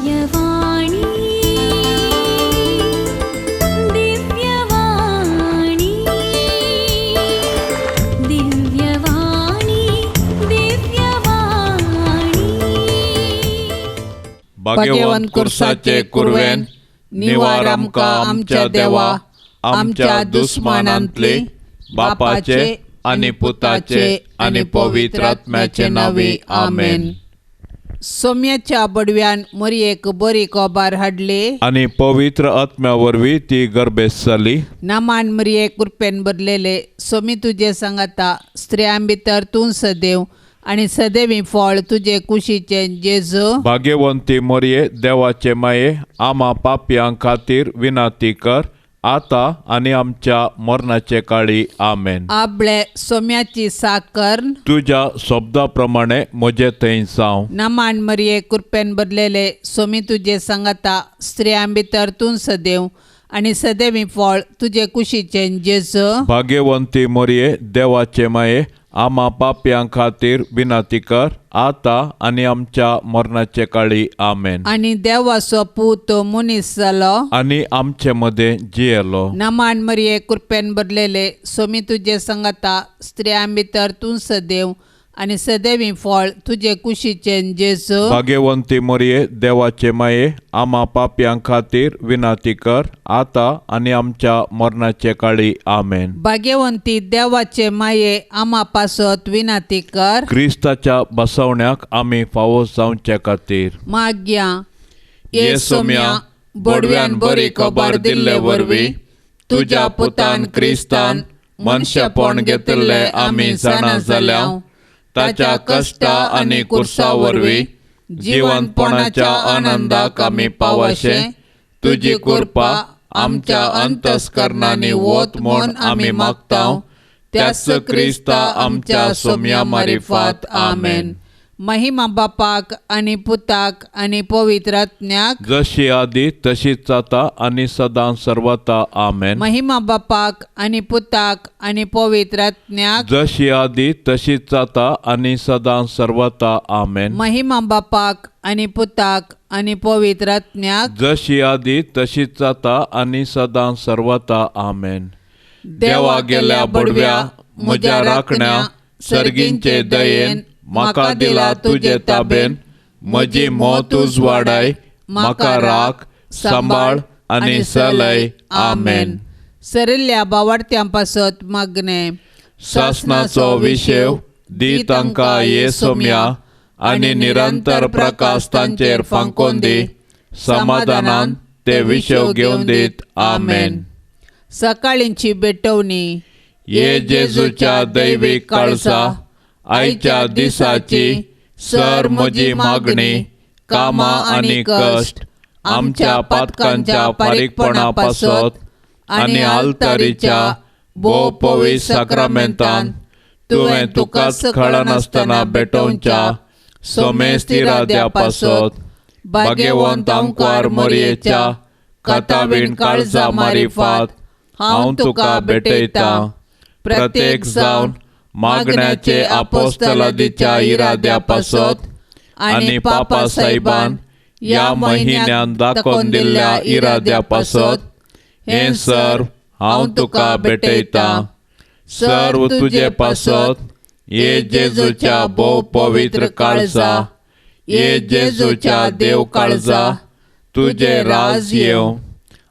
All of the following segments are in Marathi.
दिव्यवाणी दिव्यवाणी दिव्यवाणी दिव्यवाणी भाग्यवान कुर्साचे कुरवेन निवार आमकां आमच्या देवा आमच्या दुस्मानांतले बापाचे आनी पुताचे आनी पवित्र आत्म्याचे नावी आमेन. सोम्याच्या बडव्यान मरयेक बरी कोबार हाडले आनी पवित्र आत्म्या वरवीं ती गर्भेस जाली. नामान मरये कृपेन भरलेले सोमी तुजे सांगाता स्त्रियां भितर तूं सदैव आनी सदैवी फळ तुजे कुशीचे जेजू. भाग्यवंती मरये देवाचे माये आम्हा पापयां खातीर विनाती कर आता आनी आमच्या मरणाचे काळी आमेन. आपले सोम्याची साकर तुझ्या शब्दा प्रमाणे म्हजे थंय जावं. नामान मरये कृपेन भरलेले सोमी तुजे सांगाता स्त्रियां भितर तूं सदैव आनी सदैवी फळ तुजे कुशीचे जेजू. भाग्यवंती मरये देवाचे माये आम्हा पापयां खातीर विनाती कर आता आनी आमच्या मरणाचे काळी आमेन. आनी देवाचो पूत मनीस जालो आनी आमचे मदें जियेलो. नामान मरये कृपेन भरलेले सोमी तुजे सांगाता स्त्रियां भितर तूं सदैव आनी सदैवी फळ तुजे कुशीचे जेजू. भाग्यवंती मरये देवाचे माये आम्हा पापयां खातीर विनाती कर आता आनी आमच्या मरणाचे काळी आमेन. भाग्यवंती देवाचे माये आम्हा पासत विनाती कर. क्रिस्ताच्या बसवण्याक आमी फावो जावचे खातीर माग्या ये सोम्या बडव्यान बरी खबर दिल्ले वरवीं तुज्या पुतान क्रिस्तान मनशापण घेतिल्ले आमी जाणा जाल्याव ताच्या कश्टा आनी कुर्सा वरवीं जिवंतपणाच्या आनंदाक आमी पावशे तुजी कृपा आमच्या अंतस्करणांनी वत म्हूण आमी मागताव. त्याच क्रिस्ता आमच्या सोम्या मारिफात आमेन. महिमा बापाक आनी पुताक आनी पवित्र आत्म्याक जशी आदी तशीच जाता आनी सदां सर्वता आमेन. महिमा बापाक आनी पुताक आनी पवित्र आत्म्याक जशी आदी तशीच जाता आनी सदां सर्वता आमेन. महिमा बापाक आनी पुताक आनी पवित्र आत्म्याक जशी आदी तशीच जाता आनी सदां सर्वता आमेन. देवा गेल्या बडव्या म्हज्या राखण्या सर्गींचे दयेन म्हाका दिला तुजे ताबेन म्हजी मोत उजवाडाय म्हाका राख सांबाळ आनी चलय आमेन. सरिल्ल्या बावार्थ्यां पासत मागणे शासनाचो विशेव दी तांकां ये सोम्या आनी निरंतर प्रकाश तांचेर फांकोन दी समाधानान ते विशेव घेवन दीत आमेन. सकाळींची बेटवणी ये जेजूच्या दैवीक काळजा आयच्या दिसाची सर म्हजी मागणी कामां आनी कश्ट आमच्या पातकांच्या फारीकपणा पासत आनी आल्तारीच्या भोव पवित्र साक्रामेंतान तुवें तुकाच खळनासतना बेटोवच्या सोमेस्तिराद्या पासत भाग्यवंत आमकार मरयेच्या कथावीण काळजा मारिफात हांव तुका भेटयतां. प्रत्येक जावन मागण्याचे आपोस्तलादीच्या इराद्या पासत आनी पापा साहेबान ह्या म्हयन्यान दाखोवन दिल्ल्या इराद्या पासत हें सर्व हांव तुका भेटयतां. सर्व तुजे पासत ये जेजूच्या भोव पवित्र काळजा ये जेजूच्या देव काळजा तुजे राज येवं.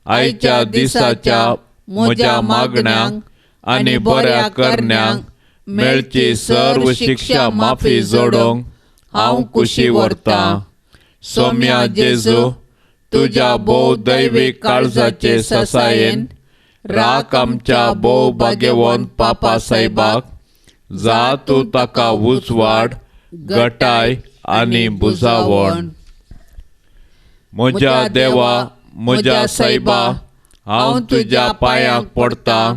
आयच्या दिसाच्या म्हज्या मागण्यांक आनी बऱ्या करण्यांक मेळची सर्व शिक्षा माफी जोडोंक हांव कुशी व्हरतां. सोम्या जेजू तुज्या भोव दैवीक काळजाचे ससायेन राख आमच्या भोव भाग्यवंत पापा साहेबाक जा तूं ताका उजवाड घटाय आनी बुजावण. म्हज्या देवा म्हज्या साहेबा हांव तुज्या पांयांक पडटां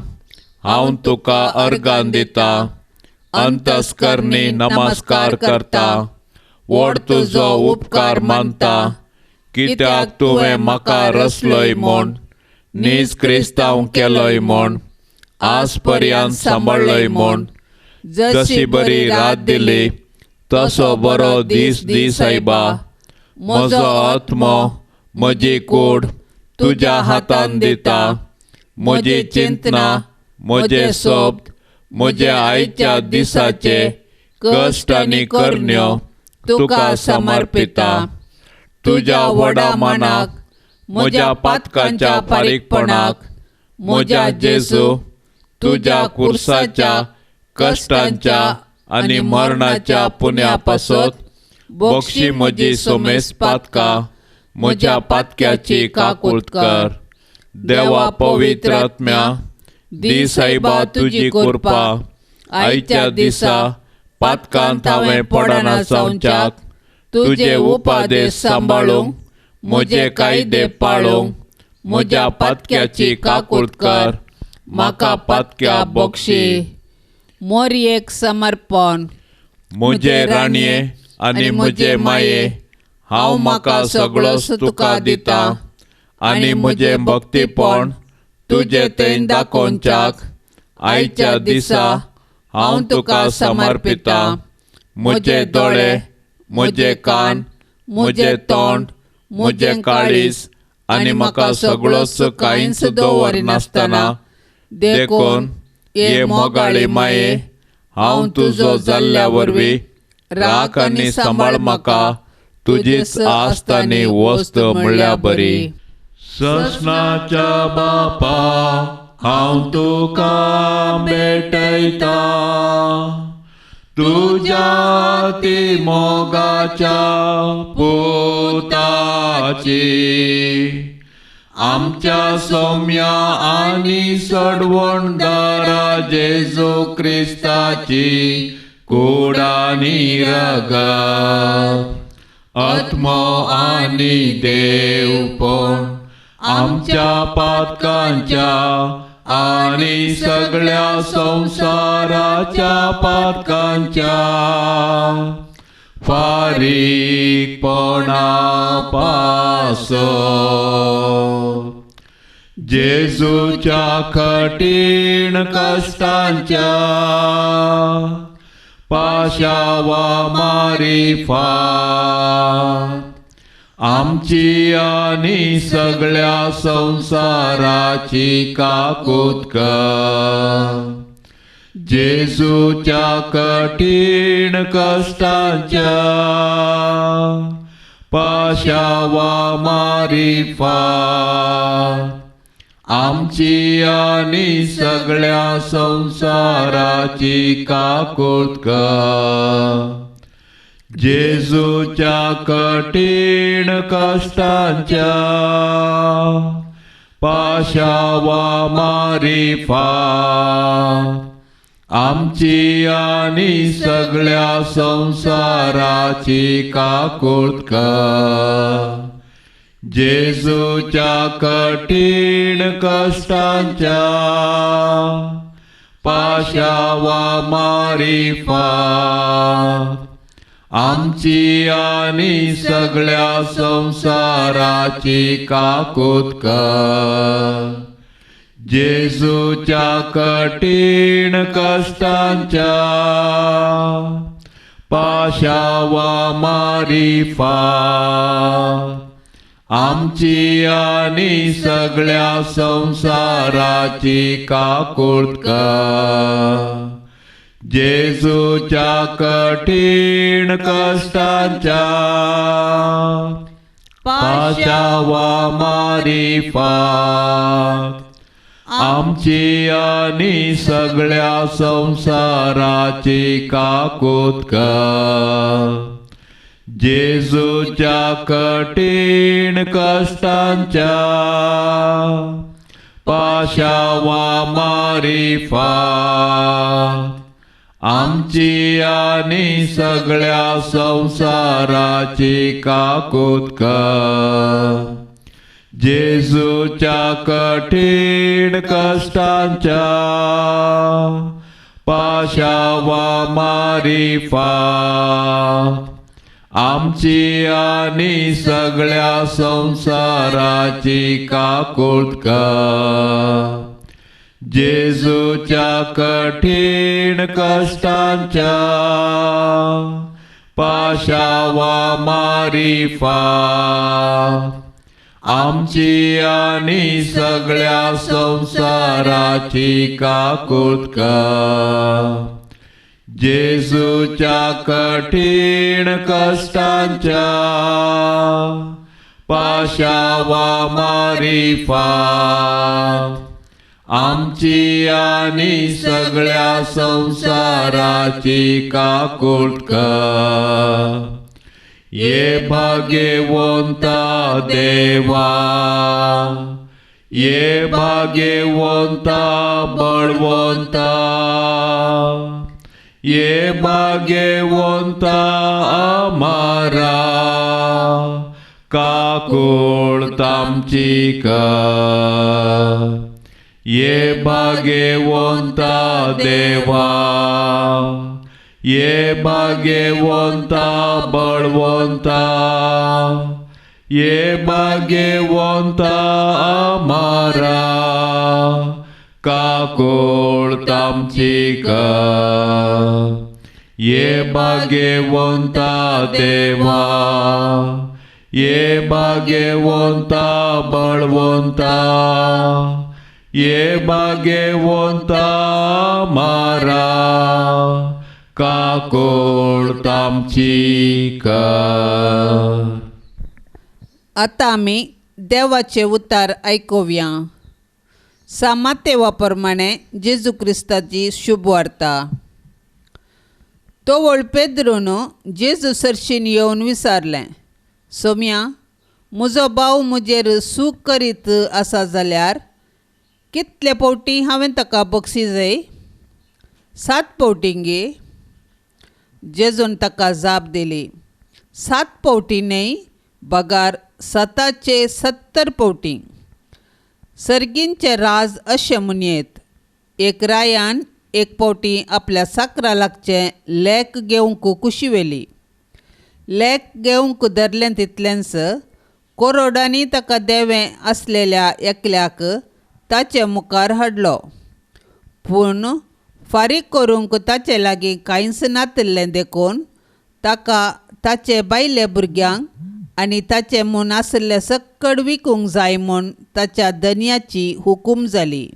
हांव तुका अर्गां दितां. अंतस्करणी नमस्कार करता व्हड तुजो उपकार मानता कित्याक तुवें म्हाका रचलोय म्हूण नीज क्रिस्तांव केलोय म्हूण आज पर्यंत सांबाळलोय म्हूण जशी बरी रात दिली तसो बरो दीस दी सायबा. म्हजो आत्मो म्हजी कूड तुज्या हातान दिता. म्हजी चिंतना म्हजे सोब म्हजे आयच्या दिसाचे कश्ट आनी करण्यो तुका समर्पिता. तुज्या व्हडा मनाक म्हज्या पातकांच्या फारीकपणाक म्हज्या जेजू तुज्या कुर्साच्या कश्टांच्या आनी मरणाच्या पुण्या पासत बक्षी म्हजी सोमेस पातकां म्हज्या पातक्याची काकूट कर. देवा पवित्र आत्म्या दी सायबा तुजी कृपा आयच्या दिसा पातकांत हांवें पडना जावच्याक तुजे उपादेश सांबाळूंक म्हजे कायदे पाळूंक म्हज्या पातक्याची काकूट कर. म्हाका पातक्या बक्षी. मोरयेक समर्पण. म्हजे राणये आनी म्हजे माये हांव म्हाका सगळोच तुका दिता आनी म्हजें भक्तीपण तुजे थंय दाखोवच्याक आयच्या दिसा हांव तुका समर्पिता. म्हजे दोळे म्हजे कान म्हजे तोंड म्हजें काळीज आनी म्हाका सगळोच कांयच दवरनासतना देखून ये मोगाळी माये हांव तुजो जाल्ल्या वरवीं राख आनी सांबाळ म्हाका तुजीच आस्त आनी वस्त म्हणल्या बरी. ससनाच्या बापा हांव तुका भेटयता. तुज्या ती मोगाच्या पुताची आमच्या सौम्या आनी सडवणदारा जेजू क्रिस्ताची कूड आनी रगत आत्मो आनी देवपण आमच्या पातकांच्या आनी सगळ्या संसाराच्या पातकांच्या फारीकपणा पासो जेजूच्या कठीण कश्टांच्या पाशावा मारी फात आमची आनी सगळ्या संसाराची काकूट कर. जेजूच्या कठीण कश्टांच्या पाशावा मारी फात आमची आनी सगळ्या संसाराची काकूट कर. जेजूच्या कठीण कश्टांच्या पाशावा मारी फात आमची आनी सगळ्या संसाराची काकूट कर. जेजूच्या कठीण कश्टांच्या पाशावा मारी फात आमची आनी सगळ्या संसाराची काकूट कर. जेजूच्या कठीण कश्टांच्या पाशावा मारी फात आमची आनी सगळ्या संसाराची काकूट कर. जेजूच्या कठीण कश्टांच्या पाशावा मारी फात आमची आनी सगळ्या संसाराची काकूट कर. जेजूच्या कठीण कश्टांच्या पाशावा मारी फात आमची आनी सगळ्या संसाराची काकूट कर. जेजूच्या कठीण कश्टांच्या पाशावा मारी फात आमची आनी सगळ्या संसाराची काकूट कर. जेजूच्या कठीण कश्टांच्या पाशावा मारिफा आमची आणि सगळ्या संसाराची काकुतका जेजूच्या कठीण कष्टांच्या पाशावा मारिफा आमची आणि सगळ्या संसाराची काकुटका ये भाग्यवंता देवा ये भाग्यवंता बळवंता ये भाग्यवंता आमारा काकुळत आमची का ये भाग्यवंता देवा ये भाग्यवंता बळवंता ये भाग्यवंता आमारा काकुळत आमची का ये भाग्यवंता देवा ये भाग्यवंता बळवंता ये भाग्यवंता आमारा काकुळत आमची का. आता आम्ही देवाचे उतार ऐकूया. सामातेवाप्रमाणे जेजू क्रिस्ताची शुभ वार्ता. तो वळ पेद्रून जेजू सरशीन येवन विचारलें, सोम्या, म्हजो भाव म्हजेर सूख करीत आसा जाल्यार कितले पावटी हांवें ताका बक्षिसय? 7 पावटींगे. जेजून ताका जाप दिली, 7 पावटी न्हय, बगार 7चे 70 पावटी. सर्गींचे राज अशें म्हणयेत, एक रायान 1 पावटी आपल्या साकरा लागचे लेक घेवंक कुशी वेली. लेक घेवंक धरलें तितलेंच कोरोडांनी ताका देवें आसलेल्या एकल्याक ताचे मुखार हाडलो. पूण फारीक करूंक ताचे लागीं कांयच नातल्लें देखून ताका ताचे बायले भुरग्यांक आनी ताचें म्हूण आसलें सक्कड विकूंक जाय म्हूण ताच्या धन्याची हुकूम जाली.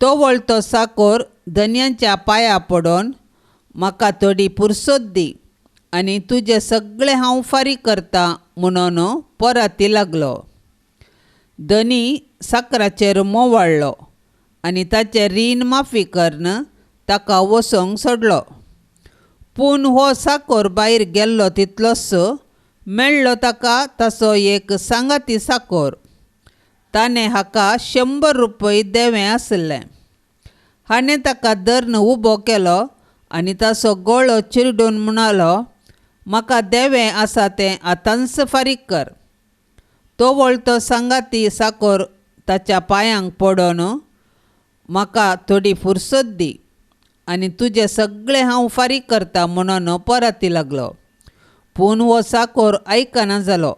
तो वळतो साकोर धन्यांच्या पांयां पडोन, म्हाका थोडी पुरसोत दी आनी तुजें सगळें हांव फारीक करतां म्हणून परती लागलो. धनी साकराचेर मोव वाडलो आनी ताचें रीण माफी करन ताका वसोंक सोडलो. पूण हो साकोर भायर गेल्लो तितलोच मेळ्ळो ताका ताचो एक सांगाती साकोर. ताणें हाका 100 रुपये देवें आसलें. हाणें ताका धरून उबो केलो आनी ताचो गळो चिरडून म्हणलो, म्हाका देवें आसा तें आतांच फारीक कर. तो वळतो सांगाती साकोर ताच्या पांयांक पडोन, म्हाका थोडी फुरसत दी आनी तुजें सगळें हांव फारीक करतां म्हणून परती लागलो. पूण हो साकोर आयकना जालो.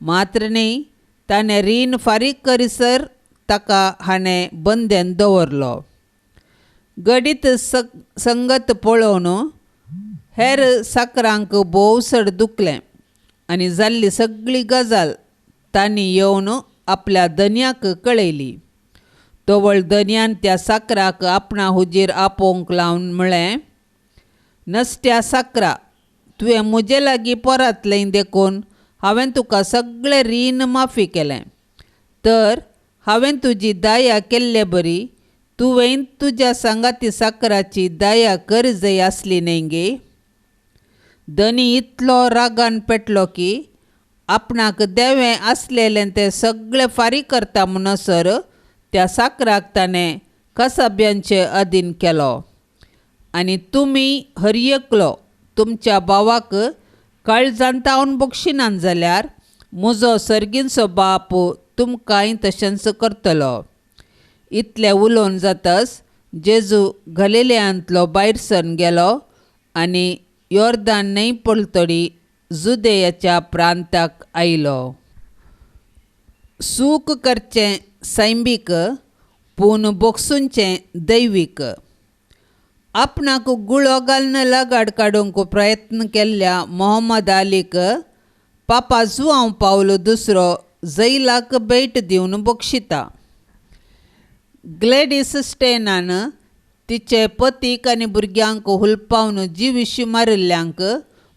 मात्र न्ही, ताणें रीण फारीक करीसर ताका हाणें बंदेन दवरलो. घडीत संगत पळोवन हेर साकरांक भोवसड दुखलें आनी जाल्ली सगळी गजाल तांणी येवन आपल्या धन्याक कळयली. तोवळ धन्यान त्या साकराक आपणा हुजीर आपोवंक लावन म्हळें, नसत्या साकरा, तुवें म्हजे लागीं परातलें देखून हांवें तुका सगळें रीण माफी केलें. तर हांवें तुजी दया केल्ले बरी, तुवें तुज्या सांगाती साकराची दया कर जाय आसली न्हय गे. धनी इतलो रागान पेटलो की आपणाक देवें आसलेलें तें सगळें फारीक करता म्हणसर त्या साकराक ताणें कसाब्यांचे अधीन केलो. आनी तुमी हर एकलो तुमच्या भावाक काळजांत तावन बक्षिनात जाल्यार म्हजो सर्गींचो बाप तुमकांय तशेंच करतलो. इतलें उलोवन जाताच जेजू गलिलेयांतलो भायर सरून गेलो आनी योर्दान न्हंय पलतडी जुदेयाच्या प्रांताक आयलो. सूख करचें सैमीक, पूण बोगसूंचें दैवीक. आपणाक गुळो घालून लगाड काडूंक प्रयत्न केल्ल्या मोहम्मद अलीक पापा जुआंव पावलो दुसरो जैलाक भेट दिवन बक्षिता. ग्लेडीस स्टेनान तिचे पतीक आनी भुरग्यांक हुलपावन जीव मारिल्ल्यांक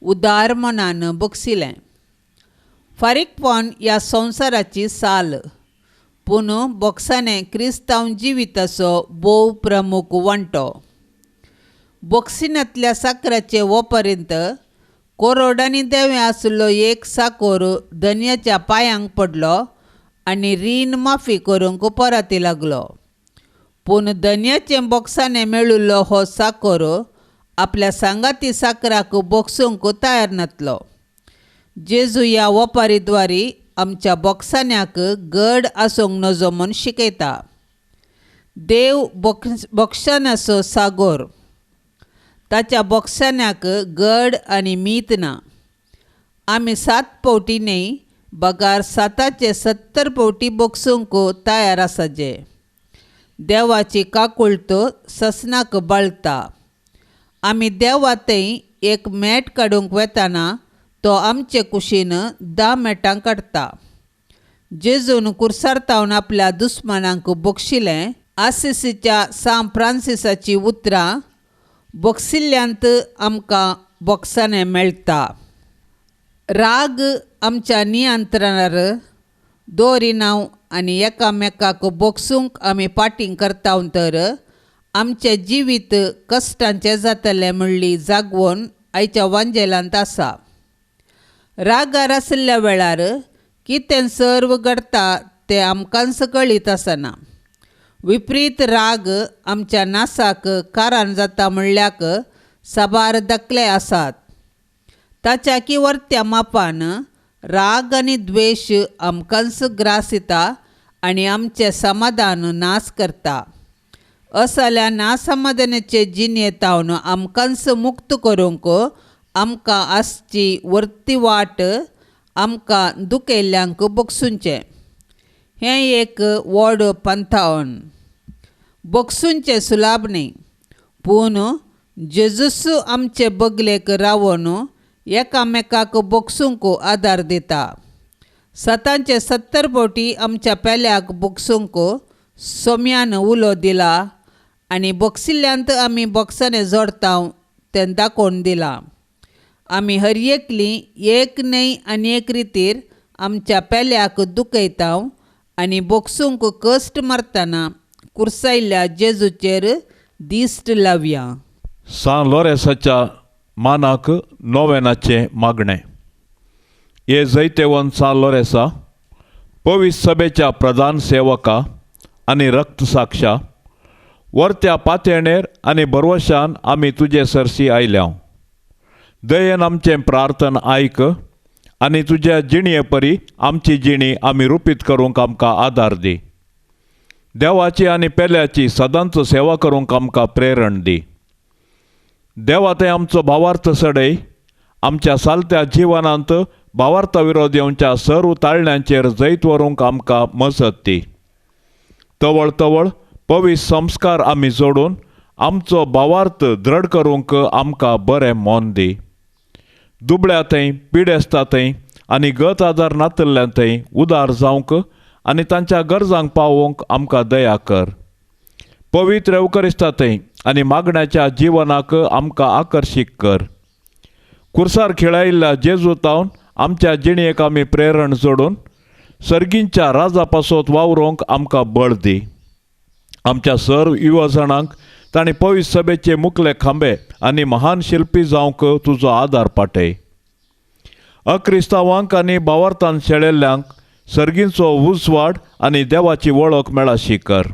उदार मनान बक्षिलें. फारीकपण ह्या संवसाराची साल, पूण बॉक्साने क्रिस्तांव जिविताचो भोव प्रमुख वांटो. बॉक्सिनांतल्या साकराचे हो पर्यंत कोरोडांनी देवें आसलो एक साकोर धन्याच्या पांयांक पडलो आनी रीण माफी करूंक परती लागलो. पूण धन्याचें बॉक्साने मेळिल्लो हो साकोर आपल्या सांगाती साकराक बॉक्सूंक तयार नासलो. जेजू ह्या ओपारीद्वारी आमच्या बॉक्सान्याक गड आसूंक नजो म्हूण शिकयता. देव बॉक्सानाचो सागोर, ताच्या बॉक्सान्याक गड आनी मीत ना. आमी 7 फावटी न्ही, बगार 7चे 70 फावटी बॉक्सूंक तयार आसाजे. देवाची काकुळट ससनाक बळटा. आमी देवातय एक मेट काडूंक वेताना तो आमचे कुशीन 10 मेटां काडटा. जेजून कुर्सारतावन आपल्या दुस्मानांक बक्षिलें. आसिसीच्या सांत फ्रांसिसाची उतरां बक्षिल्ल्यांत आमकां बॉक्साने मेळटा. राग आमच्या नियंत्रणार दवरिनाव आनी एकामेकाक बॉक्सूंक आमी पाटींग करताव तर आमचें जिवीत कश्टांचें जातलें म्हणली जागवण आयच्या वांजेलांत आसा. रागार आसल्या वेळार कितें सर्व घडटा तें आमकांच कळीत आसना. विपरीत राग आमच्या नासाक कारण जाता म्हणल्याक साबार दाखले आसात. ताच्या किवर्त्या मापान राग आनी द्वेश आमकांच ग्रासिता आनी आमचें समाधान नास करता. असल्या नासमाधानाचे जिणेतावन आमकांच मुक्त करूंक आमकां आसची वर्ती वाट आमकां दुखेल्ल्यांक बक्षुंचें. हें एक व्हड पंथावन. बक्षुंचें सुलाभ न्ही, पूण जेजूस आमचे बगलेक रावन एकामेकाक बक्षूंक आदार दिता. 7चे 70 फावटी आमच्या पेल्याक बक्षूंक सोम्यान उलो दिला आनी बक्षिल्ल्यांत आमी बॉक्साने जोडताव तें दाखोवन दिलां. आमी हर एकलीं एक न्हय आनी एक रितीर आमच्या पेल्याक दुखयताव आनी बॉक्सूंक कश्ट मारतना कुर्सायल्ल्या जेजूचेर दिश्ट लावया. सान लोरेसाच्या मानाक नोवेनाचें मागणें. हे जैतेवन सान लोरेसा पवित्र सभेच्या प्रधान सेवका आनी रक्तसाक्षा वर्त्या पातयणेर आनी बरवशान आमी तुजे सरसी आयल्याव. दयेन आमचें प्रार्थन आयक आनी तुज्या जिणये परी आमची जिणी आमी रुपीत करूंक आमकां आदार दी. देवाची आनी पेल्याची सदांच सेवा करूंक आमकां प्रेरण दी. देवा ते आमचो भावार्थ सडय. आमच्या सालत्या जिवनांत भावार्थ विरोध येवच्या सर्व ताळण्यांचेर जैत व्हरूंक आमकां मसत दी. तवळ तवळ पवित्र संस्कार आमी जोडून आमचो भावार्थ दृढ करूंक आमकां बरें मोन दी. दुबळ्या थंय पिडेस्ता थंय आनी गत आदार नातल्ल्या थंय उदार जावंक आनी तांच्या गरजांक पावोवंक आमकां दया कर. पवित्र एवकरिस्ता थंय आनी मागण्याच्या जिवनाक आमकां आकर्शीत कर. कुर्सार खिळायिल्ल्या जेजू तावन आमच्या जिणयेक आमी प्रेरण जोडून सर्गींच्या राजा पासत वावरूंक आमकां बळ दी. आमच्या सर्व युवा जाणांक तांणी पवित्र सभेचे मुखले खांबे आनी महान शिल्पी जावंक तुजो आदार पाठय. अक्रिस्तांवांक आनी भावार्थान शेळिल्ल्यांक सर्गींचो उजवाड आनी देवाची वळख मेळाशी कर.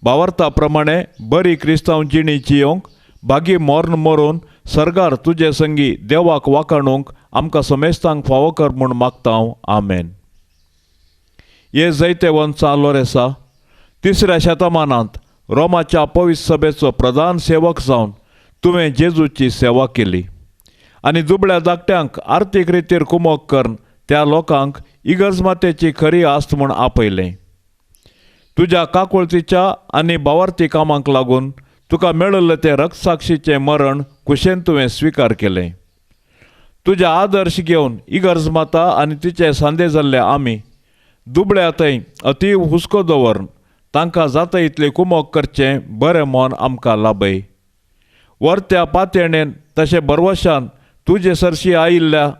भावार्था प्रमाणे बरी क्रिस्तांव जिणी जियोंक बागी मोर्न मरून सर्गार तुजे संगी देवाक वाखाणूंक आमकां समेस्तांक फावो कर म्हूण मागतांव. आमेन. हे जैते वन लोरेसा 3ऱ्या शेतमानांत रोमाच्या पवित्र सभेचो प्रधान सेवक जावन तुवें जेजूची सेवा केली आनी दुबळ्या धाकट्यांक आर्थीक रितीर कुमोग करून त्या लोकांक इगर्ज मातेची खरी आस्त म्हूण आपयलें. तुज्या काकुळतीच्या आनी भावार्थी कामांक लागून तुका मेळिल्लें तें रक्तसाक्षीचें मरण कुशेन तुवें स्विकार केलें. तुजे आदर्श घेवन इगर्ज माता आनी तिचे सांदे जाल्ले आमी दुबळ्यातय अतीव हुस्को दवरून तांकां जाता इतले कुमोग करचें बरें मोन आमकां लाभय. वर्त्या पातयणेन तशें बरवशान तुजे सरशी आयिल्ल्या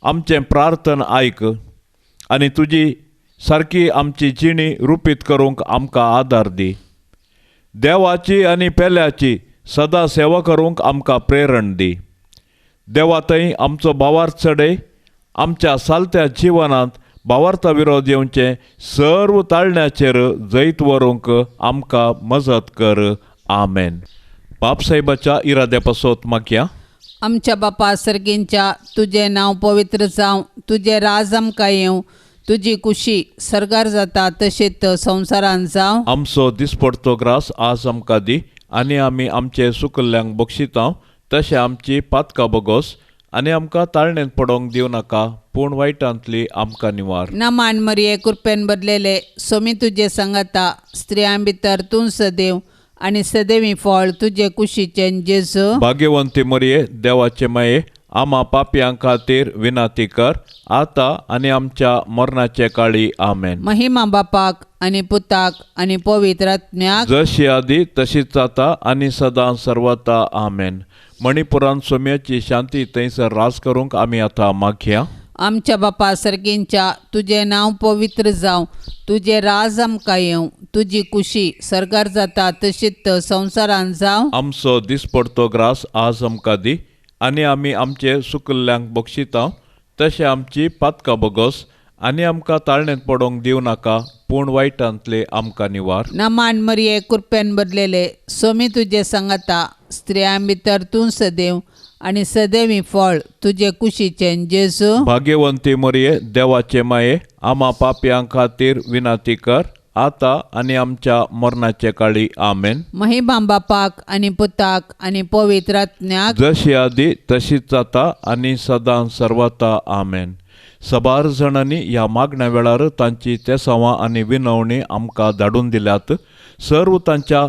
आमचें प्रार्थन आयक आनी तुजी सारकी आमची जिणी रुपीत करूंक आमकां आदार दी. देवाची आनी पेल्याची सदां सेवा करूंक आमकां प्रेरण दी. देवातय आमचो भावार्थ चडय. आमच्या सालत्या जिवनांत भावार्था विरोध येवचें सर्व ताळण्याचेर जैत व्हरूंक आमकां मजत कर. आमेन. बाप साहेबाच्या इराद्या पासत मागया. आमच्या बापा सर्गींच्या तुजें नांव पवित्र जावं, तुजें राज आमकां येवं, तुजी कुशी सरगार जाता तशेंच संवसारांत जावं. आमचो दिसपडतो ग्रास आज आमकां दी आनी आमी आमचे सुकल्ल्यांक बक्षितांव तशें आमची पातकां बोगोस आनी आमकां ताळणेंत पडोवंक दिवं नाका पूण वायटांतली आमकां निवार. ना मान मरिये कृपेन बदलेले सोमी तुजे सांगाता स्त्रियां भितर तूं सदैव आनी सदैवी फळ तुजे कुशीचें जेजू. भाग्यवंती मरिये देवाचे माये आमा पापयां खातीर विनाती कर आतां आनी आमच्या मरणाचे काळी. आमेन. महिमा बापाक आनी पुताक आनी पवित्र आत्म्याक जशी आदी तशीच जाता आनी सदां सर्वता. आमेन. मणिपुरांत सोम्याची शांती थंयसर रास करूंक आमी आतां मागया. आमच्या बापा सर्गींच्या तुजें नांव पवित्र जावं, तुजें राज आमकां येवं, तुजी कुशी सरगार जाता तशीच संवसारांत जावं. आमचो दिसपडतो ग्रास आज आमकां दी आनी आमी आमचे सुकल्ल्यांक बक्षितांव तशें आमची पातकां बोगोस आनी आमकां ताळणेंत पडोवंक दिवं नाका पूण वायटांतले आमकां निवार. ना मान मरिये कृपेन बदलेले सोमी तुजे सांगाता स्त्रियां भितर तूं सदैव आनी सदैवी फळ तुजे कुशीचें जेजू. भाग्यवंती मरिये देवाचे माये आमा पापयां खातीर विनाती कर आतां आनी आमच्या मरणाचे काळी. आमेन. महिमा बापाक आनी पुताक आनी पवित्र आत्म्याक जशी आदी तशीच जाता आनी सदां सर्वता. आमेन. सबार जाणांनी ह्या मागण्या वेळार तांची तेसावां आनी विनवणी आमकां धाडून दिल्यात. सर्व तांच्या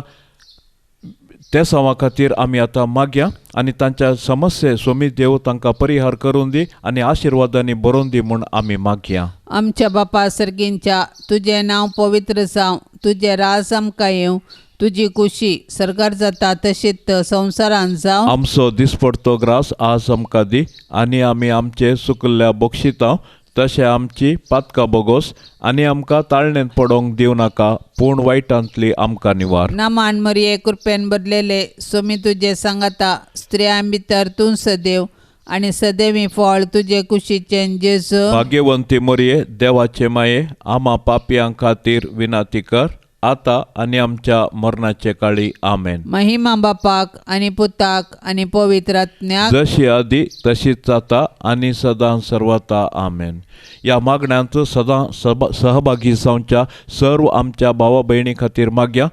तेसावां खातीर आमी आतां मागया आनी तांच्या समस्ये सोमी देव तांकां परिहार करून दी आनी आशिर्वादांनी बरोवन दी म्हूण आमी मागया. आमच्या बापा सर्गींच्या तुजें नांव पवित्र जावं, तुजें राज आमकां येवं, तुजी कुशी सरगार जाता तशीच संवसारांत जावं. आमचो दिसपडतो ग्रास आज आमकां दी आनी आमी आमचे सुकल्ल्या बक्षितांव तशें आमची पातकां बोगोस आनी आमकां ताळणेंत पडोवंक दिवं नाका पूण वायटांतली आमकां निवार. ना मान मरिये कृपेन बदलेले सोमी तुजे सांगाता स्त्रियां भितर तूं सदैव आनी सदैवी फळ तुजे कुशीचें जेजू. भाग्यवंती मरिये देवाचे माये आमा पापयां खातीर विनाती कर आतां आनी आमच्या मरणाचे काळी. आमेन. महिमा बापाक आनी पुताक आनी पवित्र आत्म्याक जशी आदी तशीच जाता आनी सदां सर्वता. आमेन. ह्या मागण्यांत सदां सहभागी जावच्या सर्व आमच्या भावा भयणी खातीर मागया.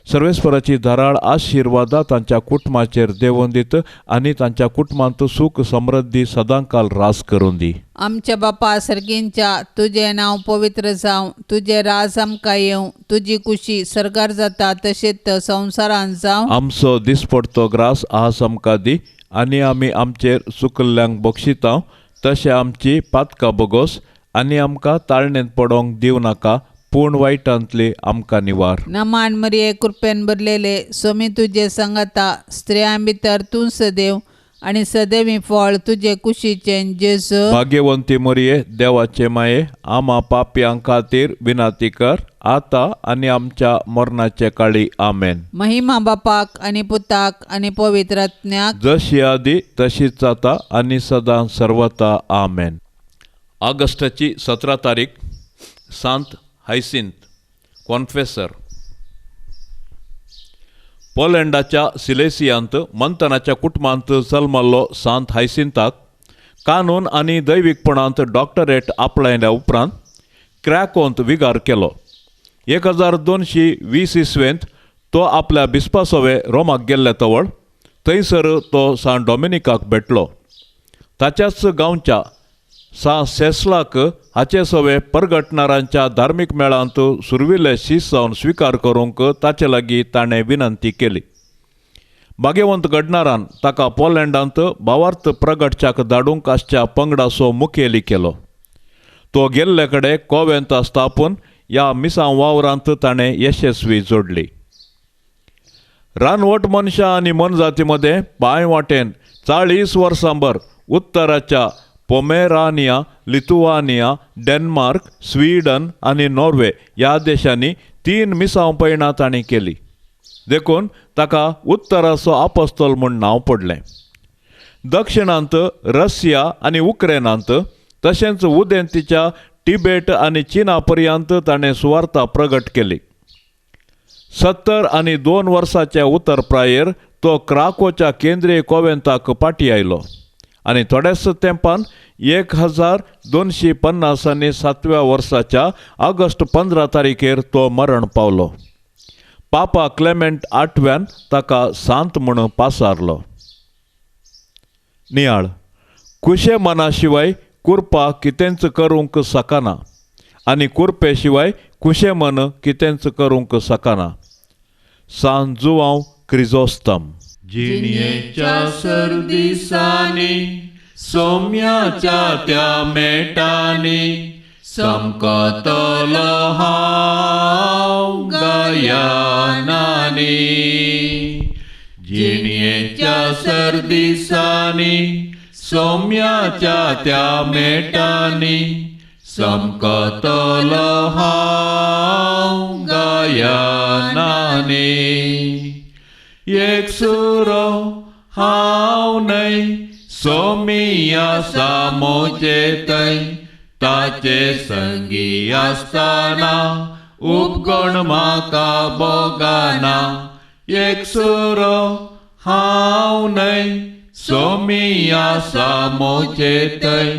सर्वेस्पराची धाराळ आशिर्वादा तांच्या कुटुंबाचेर देवून दित आनी तांच्या कुटुंबांत सुख समृद्धी सदां काल रास करून दी. आमच्या बापा सर्गींच्या तुजें नांव पवित्र जावं, तुजें राज आमकां येवं, तुजी कुशी सरगार जाता तशेंच संवसारांत जावं. आमचो दिसपडतो ग्रास आज आमकां दी आनी आमी आमचेर सुकल्ल्यांक बक्षितांव तशें आमची पातकां बोगोस आनी आमकां ताळणेंत पडोवंक दिवं नाका पूण वायटांतली आमकां निवार. ना मान मरिये कृपेन बदलेले सोमी तुजे सांगाता स्त्रियां भितर तूं सदैव आनी सदैवी फळ तुजे कुशीचें जेजू. भाग्यवंती मरिये देवाचे माये आमा पापयां खातीर विनाती कर आतां आनी आमच्या मरणाचे काळी. आमेन. महिमा बापाक आनी पुताक आनी पवित्र आत्म्याक जशी आदी तशीच जाता आनी सदां सर्वता. आमेन. ऑगस्टाची 17 तारीख सांत हायसिंथ कॉन्फेसर. पोलंडाच्या सिलेसियांत मंथनाच्या कुटुंबांत जल्मल्लो सांत हायसिंथाक कानून आनी दैवीकपणांत डॉक्टरेट आपणायल्या उपरांत क्रॅकोंत विगार केलो. 1220 इसवेंत तो आपल्या बिस्पासोवे रोमाक गेल्ले तवळ थंयसर तो सान डॉमिनिकाक भेटलो. ताच्याच गांवच्या सा सेस्लाक हाचे सवे परगटणारांच्या धार्मीक मेळांत सुरविल्ले शीस जावन स्विकार करूंक ताचे लागीं ताणें विनंती केली. भाग्यवंत घडणारान ताका पोलंडांत भावार्थ प्रगटच्याक धाडूंक आसच्या पंगडाचो मुखेली केलो. तो गेल्ले कडेन कोवेंत स्थापून ह्या मिसां वावरांत ताणें यशस्वी जोडली. रानवट मनशां आनी मनजाती मदें पांय वाटेन 40 वर्सांभर उत्तराच्या पोमेरानिया, लिथुआनिया, डेन्मार्क, स्वीडन आनी नॉर्वे ह्या देशांनी 3 मिसांव पैणां ताणें केली. देखून ताका उत्तराचो आपोस्तोल म्हूण नांव पडलें. दक्षिणांत रशिया आनी उक्रेनांत तशेंच उदेंतीच्या तिबेट आनी चीना पर्यंत ताणें सुवार्ता प्रगट केली. 70 आनी 2 वर्साच्या उत्तरप्रायेर तो क्राकोच्या केंद्रीय कोवेंताक पाटी आयलो आनी थोड्याच तेंपान 1250 आनी 7व्या वर्साच्या ऑगस्ट 15 तारीखेर तो मरण पावलो. पापा क्लेमेंट 8व्यान ताका सांत म्हूण पासारलो. नियाळ कुशे मना शिवाय कुरपा कितेंच करूंक सकना आनी कुरपे शिवाय कुशे मन कितेंच करूंक सकना. सान जुआंव क्रिजोस्तम. जिणयेच्या सर्दिसांनी सोम्याच्या त्या मेटांनी समकतलो हांव गायनांनी. जिणयेच्या सर्दिसांनी सोम्याच्या त्या मेटांनी समकतलो हांव गायनांनी. एक सुरो हांव न्हय सोमिया सामोचे थंय ताचे संगी आसतना उपगण म्हाका बोगाना. एक सुरो हांव न्हय सोमिया सामोचे थंय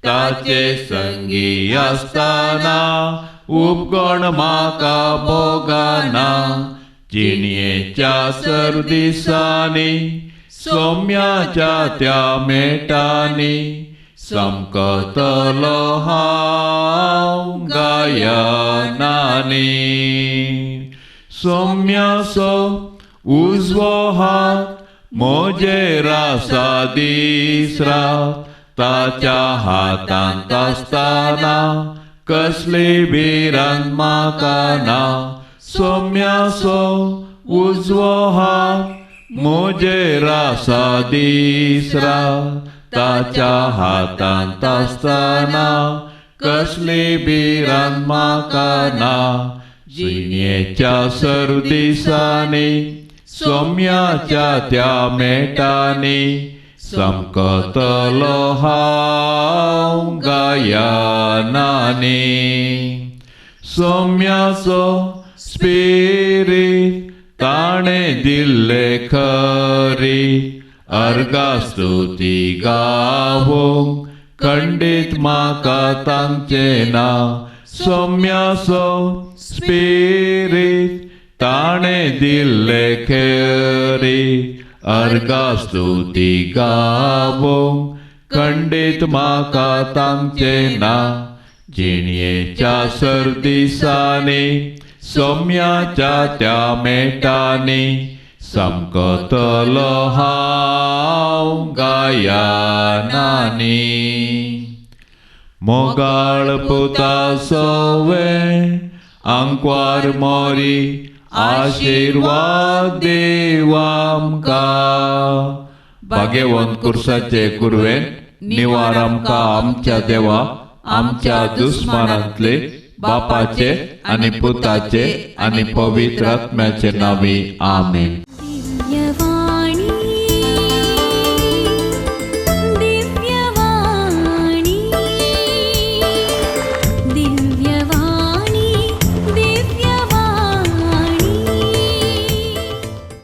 ताचे संगी आसतना उपगण म्हाका बोगाना. जिणयेच्या सर्दिसांनी सोम्याच्या त्या मेटांनी समकतलो हांव गायनांनी. सोम्याचो उजवो हात म्हजेर आसा दीस रात ताच्या हातांत आसतना कसली भिरांत म्हाका ना. सोम्याचो उजवो हात म्हजेर आसा दीस रात ताच्या हातांत आसतना कसली भिरांत म्हाका ना. जिणयेच्या सर्दिसांनी सोम्याच्या त्या मेटांनी समकतलो हांव गायनांनी. सोम्याचो स्पिरीट ताणें दिल्ले खरी अर्गास्तुती गावोंक खंडीत म्हाका तांचे ना. सोम्याचो स्पिरीट ताणें दिल्ले खरी अर्गास्तुती गावोंक खंडीत म्हाका तांचे ना. जिणयेच्या सर्दिसांनी सोम्याच्या त्या मेटांनी समकतलो हांव गायनांनी. मोगाळ पुता सोवे आंकवार मोरी आशिर्वाद देव आमकां. भाग्यवंत कुर्साचे कुरवेन निवार आमकां आमच्या देवा आमच्या दुस्मानांतले बापाचे आनी पुताचे आनी पवित्र आत्म्याचे नांवी. आमेन.